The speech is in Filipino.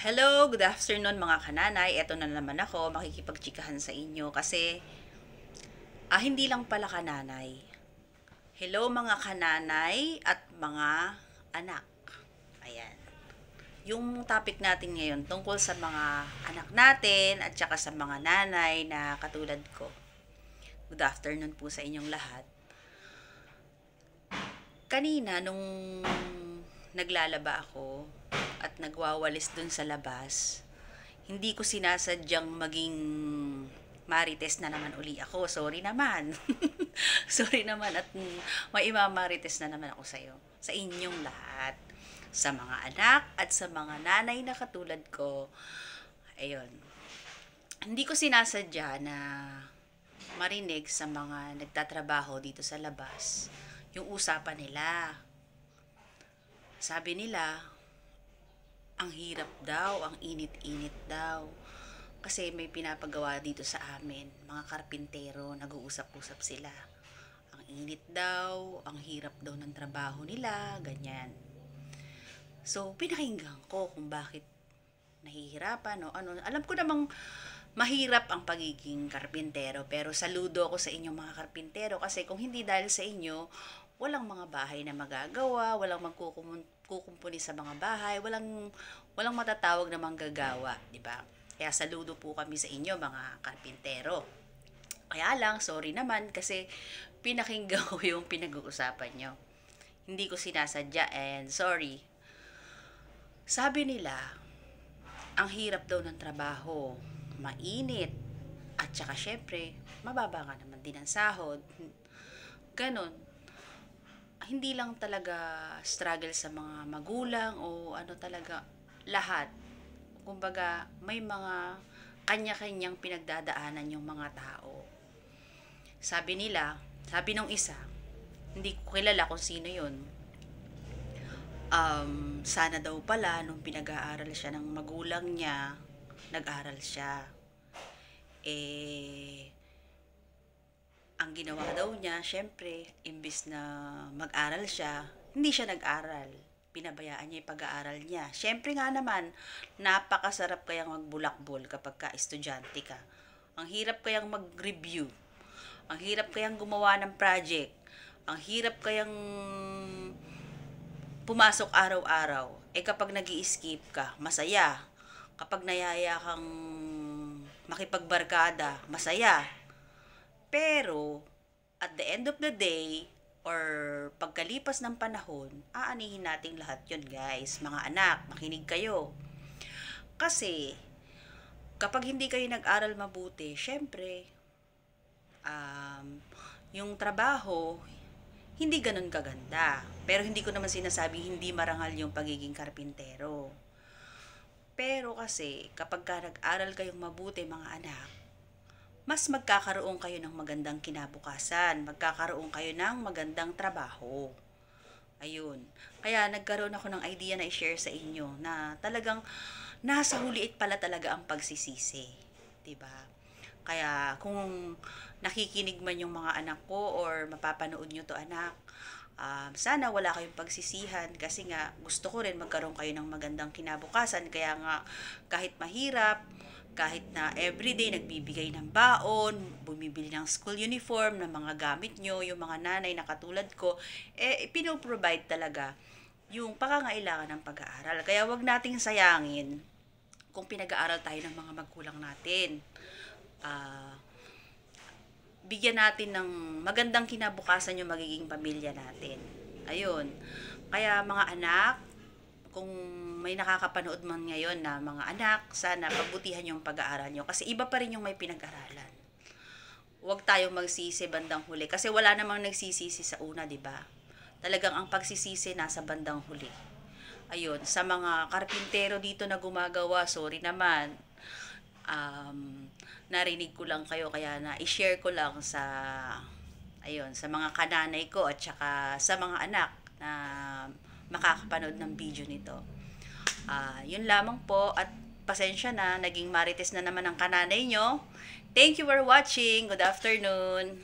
Hello, good afternoon mga kananay. Eto na naman ako, makikipagtsikahan sa inyo kasi hindi lang pala kananay. Hello mga kananay at mga anak. Ayan. Yung topic natin ngayon tungkol sa mga anak natin at saka sa mga nanay na katulad ko. Good afternoon po sa inyong lahat. Kanina nung naglalaba ako at nagwawalis dun sa labas, hindi ko sinasadyang maging marites na naman uli ako. Sorry naman. Sorry naman at may imamarites na naman ako sa'yo. Sa inyong lahat. Sa mga anak at sa mga nanay na katulad ko. Ayun. Hindi ko sinasadya na marinig sa mga nagtatrabaho dito sa labas yung usapan nila. Sabi nila, ang hirap daw, ang init-init daw. Kasi may pinapagawa dito sa amin, mga karpintero, nag-uusap-usap sila. Ang init daw, ang hirap daw ng trabaho nila, ganyan. So, pinakinggan ko kung bakit nahihirapan o ano. Alam ko namang mahirap ang pagiging karpintero, pero saludo ako sa inyong mga karpintero kasi kung hindi dahil sa inyo, walang mga bahay na magagawa, walang magkukumpuni sa mga bahay, walang matatawag na manggagawa, di ba? Kaya saludo po kami sa inyo mga karpintero. Kaya lang, sorry naman kasi pinakinggan ko yung pinag-uusapan nyo. Hindi ko sinasadya and sorry. Sabi nila, ang hirap daw ng trabaho, mainit, at saka syempre, mababa nga naman din ang sahod. Ganon. Hindi lang talaga struggle sa mga magulang o ano talaga, lahat. Kumbaga, may mga kanya-kanyang pinagdadaanan yung mga tao. Sabi nila, sabi nung isa, hindi ko kilala kung sino yun. Sana daw pala, nung pinag-aaral siya ng magulang niya, nag-aral siya. Ang ginawa daw niya, syempre, imbis na mag-aral siya, hindi siya nag-aral. Pinabayaan niya yung pag-aaral niya. Syempre nga naman, napakasarap kayang magbulakbol kapag ka-estudyante ka. Ang hirap kayang mag-review. Ang hirap kayang gumawa ng project. Ang hirap kayang pumasok araw-araw. Kapag nag-i-skip ka, masaya. Kapag nayaya kang makipagbarkada, masaya. Pero, at the end of the day, or pagkalipas ng panahon, aanihin natin lahat yun guys. Mga anak, makinig kayo. Kasi, kapag hindi kayo nag-aral mabuti, syempre, yung trabaho, hindi ganun kaganda. Pero hindi ko naman sinasabi hindi marangal yung pagiging karpintero. Pero kasi, kapag ka nag-aral kayong mabuti mga anak, mas magkakaroon kayo ng magandang kinabukasan, magkakaroon kayo ng magandang trabaho. Ayun. Kaya nagkaroon ako ng idea na i-share sa inyo na talagang nasa huliit pala talaga ang pagsisisi. 'Di ba? Kaya kung nakikinig man yung mga anak ko or mapapanood nyo to anak, sana wala kayong pagsisihan kasi nga gusto ko rin magkaroon kayo ng magandang kinabukasan. Kaya nga kahit mahirap, kahit na everyday nagbibigay ng baon, bumibili ng school uniform, ng mga gamit nyo, yung mga nanay na katulad ko, pinoprovide talaga yung pangangailangan ng pag-aaral. Kaya wag nating sayangin kung pinag-aaral tayo ng mga magulang natin. Bigyan natin ng magandang kinabukasan yung magiging pamilya natin. Ayun. Kaya mga anak, kung may nakakapanood man ngayon na mga anak, sana pagbutihan yung pag-aaral nyo. Kasi iba pa rin yung may pinag-aralan. Huwag tayong magsisi bandang huli. Kasi wala namang nagsisisi sa una, di ba? Talagang ang pagsisisi nasa bandang huli. Ayun, sa mga karpintero dito na gumagawa, sorry naman. Narinig ko lang kayo kaya na i-share ko lang sa sa mga kananay ko at saka sa mga anak na makakapanood ng video nito. Yun lamang po at pasensya na, naging marites na naman ang kananay nyo. Thank you for watching. Good afternoon.